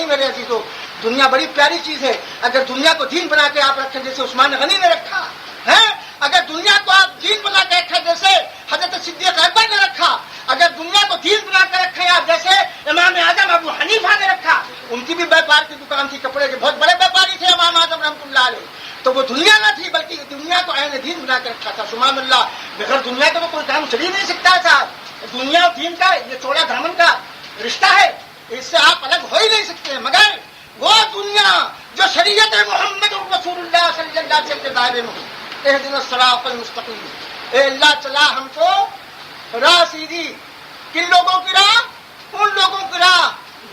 نہیں میرے عزیزوں، دنیا بڑی پیاری چیز ہے. اگر دنیا کو دین بنا کے آپ رکھیں جیسے عثمان غنی نے رکھا ہے، اگر دنیا کو آپ دین بنا کے رکھیں جیسے حضرت صدیق اکبر نے رکھا، اگر دنیا کو دین بنا کے رکھیں آپ جیسے امام اعظم ابو حنیفہ نے رکھا، ان کی بھی ویپار کی دکان تھی، کپڑے کے بہت بڑے ویپاری تھے امام اعظم رحمۃ اللہ علیہ. تو وہ دنیا نہ تھی بلکہ دنیا کو عین دین بنا کے رکھا تھا. سبحان اللہ. بغیر دنیا کے تو کوئی کام چل ہی نہیں سکتا ہے صاحب. دنیا اور دین کا یہ چوڑا دامن کا رشتہ ہے، اس سے آپ الگ ہو ہی نہیں سکتے. مگر وہ دنیا جو شریعت محمد رسول اللہ صلی اللہ علیہ وسلم کے دائرے میں اہدنا الصراط المستقیم. اے اللہ چلا ہم کو راہ سیدھی. کن لوگوں کی راہ؟ ان لوگوں کی راہ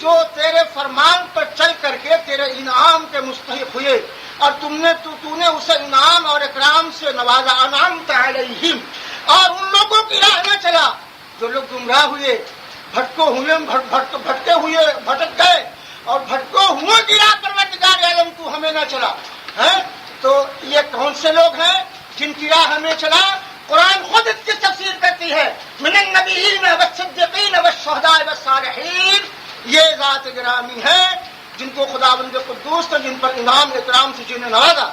جو تیرے فرمان پر چل کر کے تیرے انعام کے مستحق ہوئے اور تو نے اسے انعام اور اکرام سے نوازا. انعمت علیہم. اور ان لوگوں کی راہ نہ چلا جو لوگ گمراہ ہوئے، بھٹکے ہوئے بھٹک گئے اور بھٹکو ہوئے کی راہ پروردگار عالم تو ہمیں نہ چلا ہے. تو یہ کون سے لوگ ہیں جن کی راہ ہمیں چلا؟ قرآن خود اس کی تفسیر کرتی ہے. من النبیین والصدیقین والشہداء والصالحین. یہ ذات گرامی ہے جن کو خداوند قدوس نے جن پر انعام اکرام سے جنہیں نوازا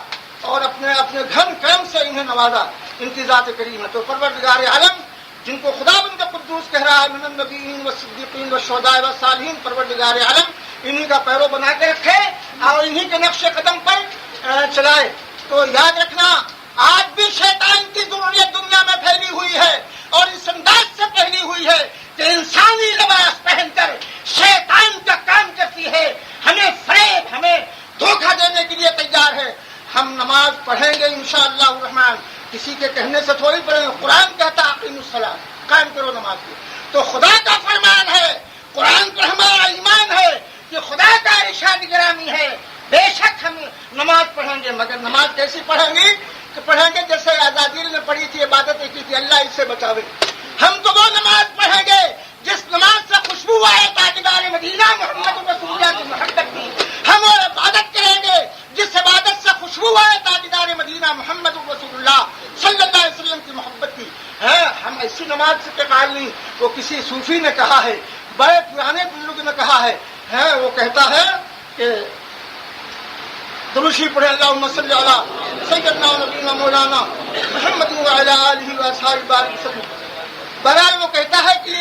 اور اپنے گھن کرم سے انہیں نوازا. ان کی ذات کریم ہے. تو پروردگار عالم جن کو خداوند قدوس کہہ رہا ہے من النبیین والصدیقین والشہداء والصالحین، پروردگار عالم انہی کا پیرو بنا کے رکھے اور انہی کے نقش قدم پر چلائے. تو یاد رکھنا آج بھی شیطان کی ضروریت دنیا میں پھیلی ہوئی ہے اور اس انداز سے پھیلی ہوئی ہے کہ انسانی لباس پہن کر شیطان کا کام کرتی ہے، ہمیں فریب، ہمیں دھوکہ دینے کے لیے تیار ہے. ہم نماز پڑھیں گے انشاءاللہ الرحمن، کسی کے کہنے سے تھوڑی پڑھیں گے. قرآن کہتا اقیم الصلاۃ، قائم کرو نماز کو. تو خدا کا فرمان ہے، قرآن پر ہمارا ایمان ہے کہ خدا کا ارشاد گرامی ہے. بے شک ہم نماز پڑھیں گے، مگر نماز کیسی پڑھیں گے کہ پڑھیں گے جیسے آزادی نے پڑھی تھی، عبادتیں کی تھی، اللہ اس سے بچاوے. ہم تو وہ نماز پڑھیں گے جس نماز سے خوشبو آئے تاجدار مدینہ محمد رسول اللہ کی محبت کی. ہم اور عبادت کریں گے جس عبادت سے خوشبو آئے تاجدار مدینہ محمد رسول اللہ صلی اللہ علیہ وسلم کی محبت کی ہے. ہم ایسی نماز سے قائل نہیں. وہ کسی صوفی نے کہا ہے، بڑے پرانے بزرگ نے کہا ہے، وہ کہتا ہے کہ دروشی پڑھے اللہم صلی علی سیدنا و نبینا مولانا محمد وعلی آلہ واصحابہ وسلم. بہرحال وہ کہتا ہے کہ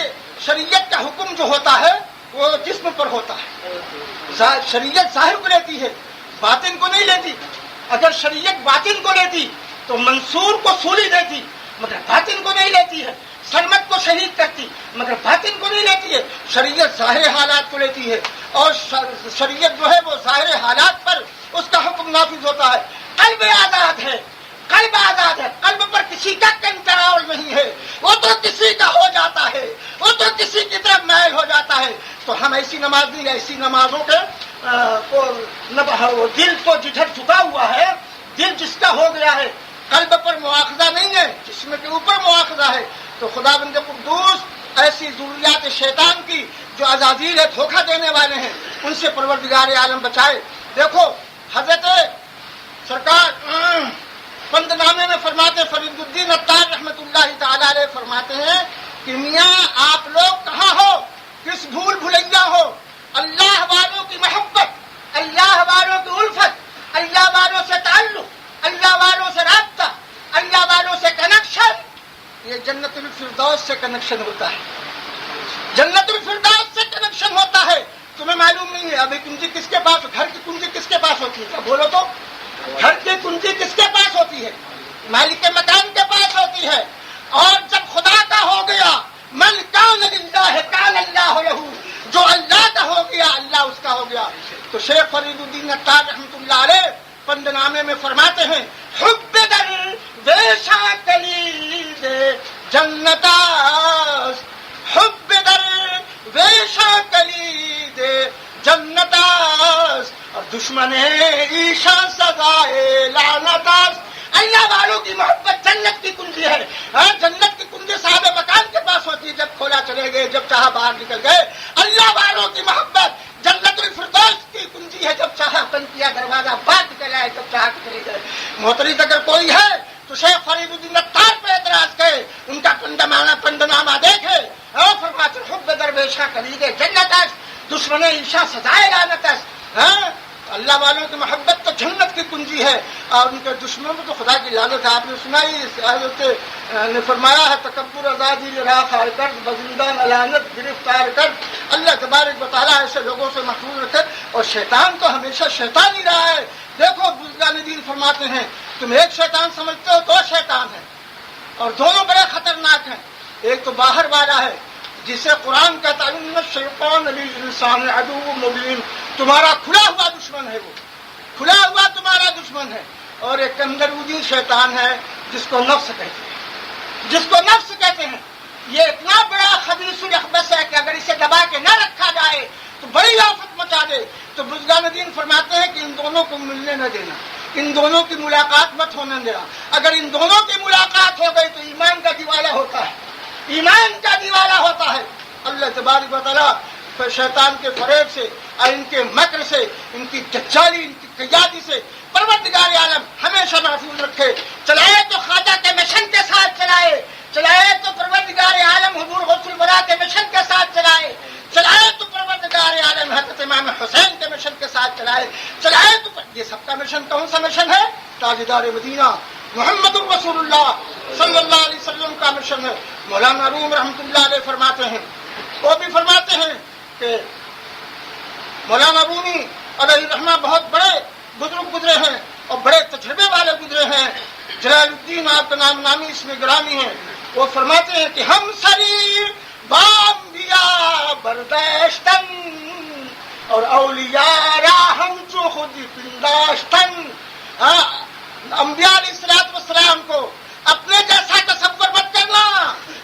شریعت کا حکم جو ہوتا ہے وہ جسم پر ہوتا ہے. شریعت ظاہر کو لیتی ہے، باطن کو نہیں لیتی. اگر شریعت باطن کو لیتی تو منصور کو سولی دیتی، مگر باطن کو نہیں لیتی ہے. سرمت کو شہید کرتی مگر باطن کو نہیں لیتی ہے. شریعت ظاہر حالات کو لیتی ہے اور شریعت جو ہے وہ ظاہر حالات پر اس کا حکم نافذ ہوتا ہے. قلب آزاد ہے، قلب آزاد ہے، قلب پر کسی کا کنٹرول نہیں ہے. وہ تو کسی کا ہو جاتا ہے، وہ تو کسی کی طرف مائل ہو جاتا ہے. تو ہم ایسی نماز نہیں، ایسی نمازوں کے دل تو جدھر جھکا ہوا ہے، دل جس کا ہو گیا ہے، قلب پر مواخذہ نہیں ہے، جسم کے اوپر مواخذہ ہے. تو خداوند قدوس ایسی ضروریات شیطان کی جو عزازیل ہے، دھوکہ دینے والے ہیں، ان سے پروردگار عالم بچائے. دیکھو حضرت سرکار پند نامے میں فرماتے، فرید الدین عطار رحمۃ اللہ تعالی علیہ فرماتے ہیں کہ میاں آپ لوگ کہاں ہو، کس بھول بھلیا ہو. اللہ والوں کی محبت، اللہ والوں کی الفت، اللہ والوں سے تعلق، اللہ والوں سے رابطہ، اللہ والوں سے کنیکشن، یہ جنت الفردوس سے کنیکشن ہوتا ہے. جنت الفردوس سے کنیکشن ہوتا ہے. تمہیں معلوم نہیں ہے ابھی کنجی کس کے پاس، گھر کی کنجی کس کے پاس ہوتی ہے؟ بولو تو، گھر کی کنجی کس کے پاس ہوتی ہے؟ مالک مکان کے پاس ہوتی ہے. اور جب خدا کا ہو گیا، من کان للہ کان اللہ لہ، جو اللہ کا ہو گیا اللہ اس کا ہو گیا. تو شیخ فرید الدین عطار رحمۃ اللہ علیہ پند نامے میں فرماتے ہیں، حب در ویشا کلید جنتاس، حب در ویشا کلید جنتاس، اور دشمن عیشا سزائے لعنتاس. اللہ والوں کی محبت جنت کی کنجی ہے. جنت کی کنجی صاحب مکان کے پاس ہوتی ہے، جب کھولا چلے گئے، جب چاہا باہر نکل گئے. اللہ والوں کی محبت جنت الفردوس کی کنجی ہے، جب چاہا بند کیا دروازہ باہر نکل آئے، جب چاہا چلے گئے. محترم اگر کوئی ہے تو شیخ فرید الدین عطار پہ اعتراض کرے، ان کا پند نامہ دیکھے اور فرماتے حب در ویشا کلید جنتاس، دشمن عیشا سزائے لعنتاس. ہیں اللہ والوں کی محبت تو جنت کی کنجی ہے اور ان کے دشمنوں کو تو خدا کی لعنت ہے. آپ نے سنا ہی اس آیت نے فرمایا ہے تکبر آزادی راہ خار کر بزندان علانت گرفتار کر. اللہ تبارک و تعالیٰ ایسے لوگوں سے محفوظ رکھے. اور شیطان تو ہمیشہ شیطان ہی رہا ہے. دیکھو بزرگان دین فرماتے ہیں تم ایک شیطان سمجھتے ہو, دو شیطان ہیں اور دونوں بڑے خطرناک ہیں. ایک تو باہر والا ہے جسے قرآن کا تعلیم شیطان للانسان عدو مبین, تمہارا کھلا ہوا دشمن ہے, وہ کھلا ہوا تمہارا دشمن ہے. اور ایک اندر وجود شیطان ہے جس کو نفس کہتے ہیں, جس کو نفس کہتے ہیں. یہ اتنا بڑا خبیث الاخبث ہے کہ اگر اسے دبا کے نہ رکھا جائے تو بڑی آفت مچا دے. تو بزرگان دین فرماتے ہیں کہ ان دونوں کو ملنے نہ دینا, ان دونوں کی ملاقات مت ہونے دینا. اگر ان دونوں کی ملاقات ہو گئی تو ایمان کا دیوالا ہوتا ہے, ایمان کا دیوالا ہوتا ہے. اللہ تبارک و تعالیٰ شیطان کے فریب سے اور ان کے مکر سے, ان کی دجالی, ان کی قیادی سے پروردگار عالم ہمیشہ محفوظ رکھے. چلائے تو خواجہ کے مشن کے ساتھ چلائے, چلائے تو پروردگار عالم حضور غوث الورا کے مشن کے ساتھ چلائے, چلائے تو پروردگار عالم حضرت امام حسین کے مشن کے ساتھ چلائے, چلائے تو یہ سب کا مشن کون سا مشن ہے؟ تاجدار مدینہ محمد رسول اللہ صلی اللہ علیہ وسلم کا مشن ہے. مولانا روم رحمۃ اللہ علیہ فرماتے ہیں, وہ بھی فرماتے ہیں کہ مولانا رومی علیہ الرحمہ بہت بڑے بزرگ گزرے ہیں اور بڑے تجربے والے گزرے ہیں. جلال الدین آپ کا نام نامی اس میں گرامی ہے. وہ فرماتے ہیں کہ ہم سری بام دیا برداشتن اور اولیاء راہم جو خود پنداشتن. انبیاء علیہ الصلوۃ والسلام کو اپنے جیسا تصور مت کرنا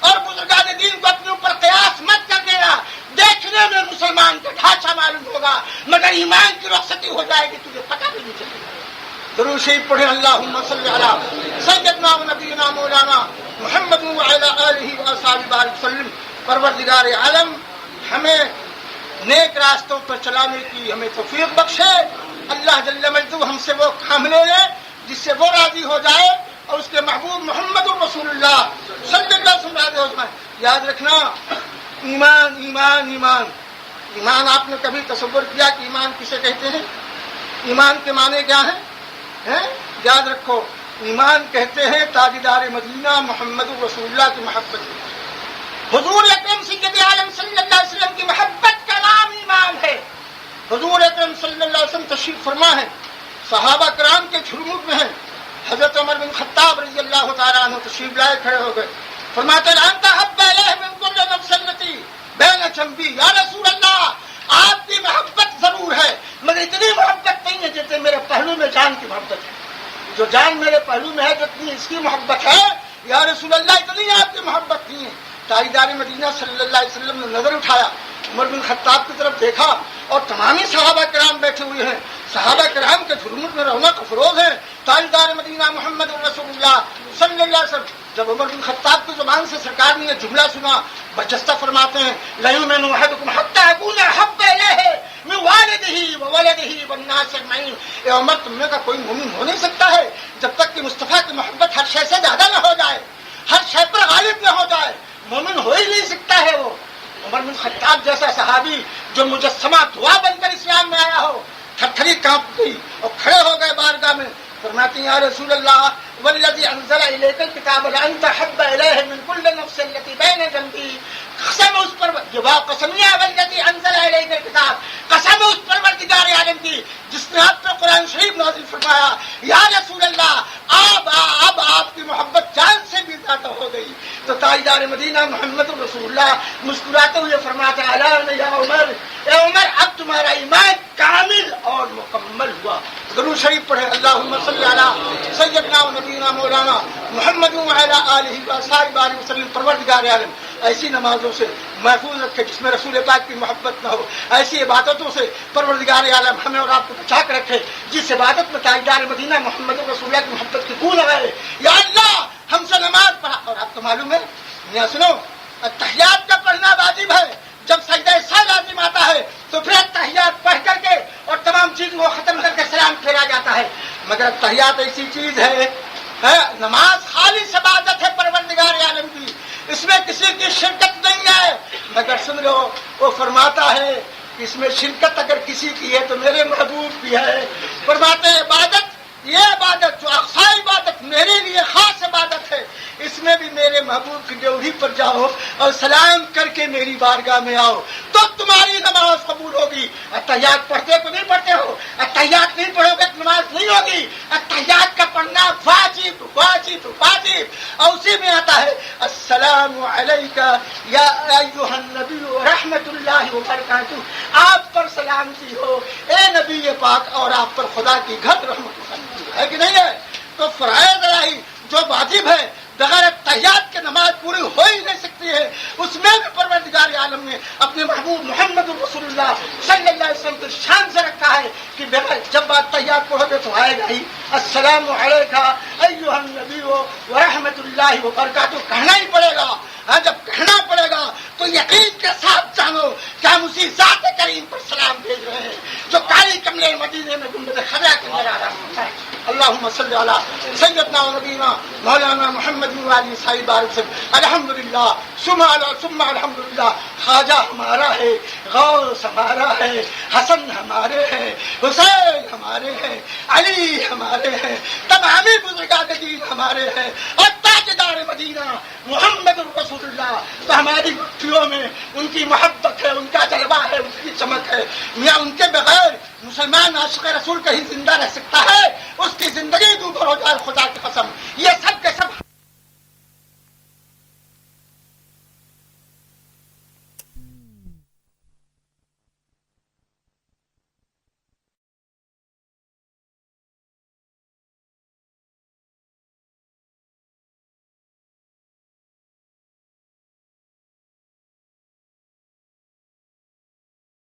اور بزرگان دین کو اپنے اوپر قیاس مت کر دینا. دیکھنے میں مسلمان کا ڈھانچہ معلوم ہوگا مگر ایمان کی رخصتی ہو جائے گی تجھے پتہ بھی نہیں چلے گا. درود شریف پڑھیں اللہم صلی علی سیدنا و نبینا مولانا محمد وعلی آلہ وصحبہ وسلم. پروردگار عالم ہمیں نیک راستوں پر چلانے کی ہمیں توفیق بخشے. اللہ جل مجدہ ہم سے وہ کام لے لے جس سے وہ راضی ہو جائے اور اس کے محبوب محمد رسول اللہ صلی اللہ علیہ وسلم راضی ہو جائے. یاد رکھنا ایمان ایمان ایمان. ایمان آپ نے کبھی تصور کیا کہ ایمان کسے کہتے ہیں؟ ایمان کے معنی کیا ہیں؟ یاد رکھو, ایمان کہتے ہیں تاجدار مدینہ محمد رسول اللہ کی محبت. حضور اکرم سید عالم صلی اللہ علیہ وسلم کی محبت کا نام ایمان ہے. حضور اکرم صلی اللہ علیہ وسلم تشریف فرما ہے, صحابہ کرام کے جھرمٹ میں ہیں. حضرت عمر بن خطاب رضی اللہ تعالیٰ عنہ تشریف لائے کھڑے ہو گئے. فرماتے ہیں انت حب الیہ من کل نفس التی بین جنبی. یا رسول اللہ آپ کی محبت ضرور ہے مگر اتنی محبت نہیں ہے جتنے میرے پہلو میں جان کی محبت ہے. جو جان میرے پہلو میں ہے جتنی اس کی محبت ہے یا رسول اللہ اتنی آپ کی محبت نہیں ہے. تاجدار مدینہ صلی اللہ علیہ وسلم نے نظر اٹھایا, عمر بن خطاب کی طرف دیکھا اور تمام صحابہ کرام بیٹھے ہوئے ہیں. صحابہ کرام کے جھرمٹ میں رونق افروز ہیں. تاجدار مدینہ محمد رسول اللہ صلی اللہ علیہ وسلم جب عمر بن خطاب کی زبان سے سرکار نے یہ جملہ سنا برجستہ فرماتے ہیں لا یؤمن احدکم حتی اکون احب الیہ من والدہ وولدہ والناس اجمعین. اے عمر تم میں کا کوئی مومن ہو نہیں سکتا ہے جب تک کہ مصطفیٰ کی محبت ہر شے سے زیادہ نہ ہو جائے, ہر شے پر غالب نہ ہو جائے. مومن ہو ہی نہیں سکتا ہے وہ. عمر بن خطاب جیسا صحابی جو مجسمہ دعا بن کر اسلام میں آیا ہو تھر تھری کانپ گئی اور کھڑے ہو گئے بارگاہ میں. فرماتے ہیں یا رسول اللہ والذی انزل الیک الکتاب لانت حب الیہ من کل نفس التی بین جنبی. قسم اس پر یہ قسمیہ والذی انزل الیک الکتاب, قسم اس پروردگار عالم کی جس نے آپ پر قرآن شریف نازل فرمایا. یا رسول اللہ اب آپ کی محبت جان سے بھی زیادہ ہو گئی. تو تاجدار مدینہ محمد رسول اللہ مسکراتے ہوئے فرماتے ہیں الا یا عمر, اے عمر اب تمہارا ایمان کامل اور مکمل ہوا. درود شریف پڑھے اللہم صلی علی سیدنا و نبینا مولانا محمد وعلی آلہ وصحبہ وسلم. پروردگار عالم ایسی نمازوں سے محفوظ رکھے جس میں رسول پاک کی محبت نہ ہو, ایسی عبادتوں سے پروردگار عالم ہمیں اور آپ کو بچا کر رکھے جس عبادت میں تاجدار مدینہ محمد رسول اللہ کی محبت کی بو لگائے. یا اللہ ہم سے نماز پڑھا. اور آپ کو معلوم ہے یہاں سنو تحیات کا پڑھنا واجب ہے. جب سجدہ سہو لازم آتا ہے تو پھر تحیات پڑھ کر کے اور تمام چیز کو ختم کر کے سلام پھیرا جاتا ہے. مگر تحیات ایسی چیز ہے, نماز خالص عبادت ہے پروردگار عالم کی, اس میں کسی کی شرکت نہیں ہے. مگر سن لو وہ فرماتا ہے اس میں شرکت اگر کسی کی ہے تو میرے محبوب کی ہے. فرماتے ہیں عبادت، یہ عبادت جو اقصی عبادت میرے لیے خاص عبادت ہے، اس میں بھی میرے محبوب کی ڈیوڑی پر جاؤ اور سلام کر کے میری بارگاہ میں آؤ تو تمہاری نماز قبول ہوگی. اتحیات پڑھتے کو نہیں پڑھتے ہو، اتحیات نہیں پڑھو گے نماز نہیں ہوگی. اتحیات کا پڑھنا واجب واجب واجب. اور اسی میں آتا ہے السلام علیکہ یا ایھا النبی رحمت اللہ وبرکاتہ، آپ پر سلامتی ہو اے نبی پاک اور آپ پر خدا کی گھر رحمت ہے کہ نہیں ہے. تو فرائض الہی جو واجب ہے بغیر تحیات کے نماز پوری ہو ہی نہیں سکتی ہے. اس میں بھی پروردگار عالم نے اپنے محبوب محمد رسول اللہ صلی اللہ علیہ وسلم کی شان سے رکھا ہے کہ بغیر جب بات تحیات پڑھو گے تو آئے گا ہی السلام علیکہ ایھا النبی ورحمۃ اللہ وبرکاتہ کہنا ہی پڑے گا. ہاں جب کہنا پڑے گا تو یقین کے ساتھ جانو کہ ہم اسی ذات کریم پر سلام بھیج رہے ہیں جو کالی کمرے مدینے میں گنبد خضرا کے اندر آ رہا ہے. اللہم صلی علی سیدنا و نبینا مولانا محمد والی صاحب وسلم. الحمدللہ ثم الحمدللہ. خواجہ ہمارا ہے، غوث ہمارا ہے، حسن ہمارے ہیں، حسین ہمارے ہیں، علی ہمارے ہیں، تمامی بزرگان دین ہمارے ہیں اور تاجدار مدینہ محمد رسول اللہ. تو ہماری بھکتیوں میں ان کی محبت ہے، ان کا جلوہ ہے، ان کی چمک ہے. میاں ان کے بغیر مسلمان عاشق رسول کہیں زندہ رہ سکتا ہے؟ اس کی زندگی دوبھر ہو جائے خدا کی قسم. یہ سب کے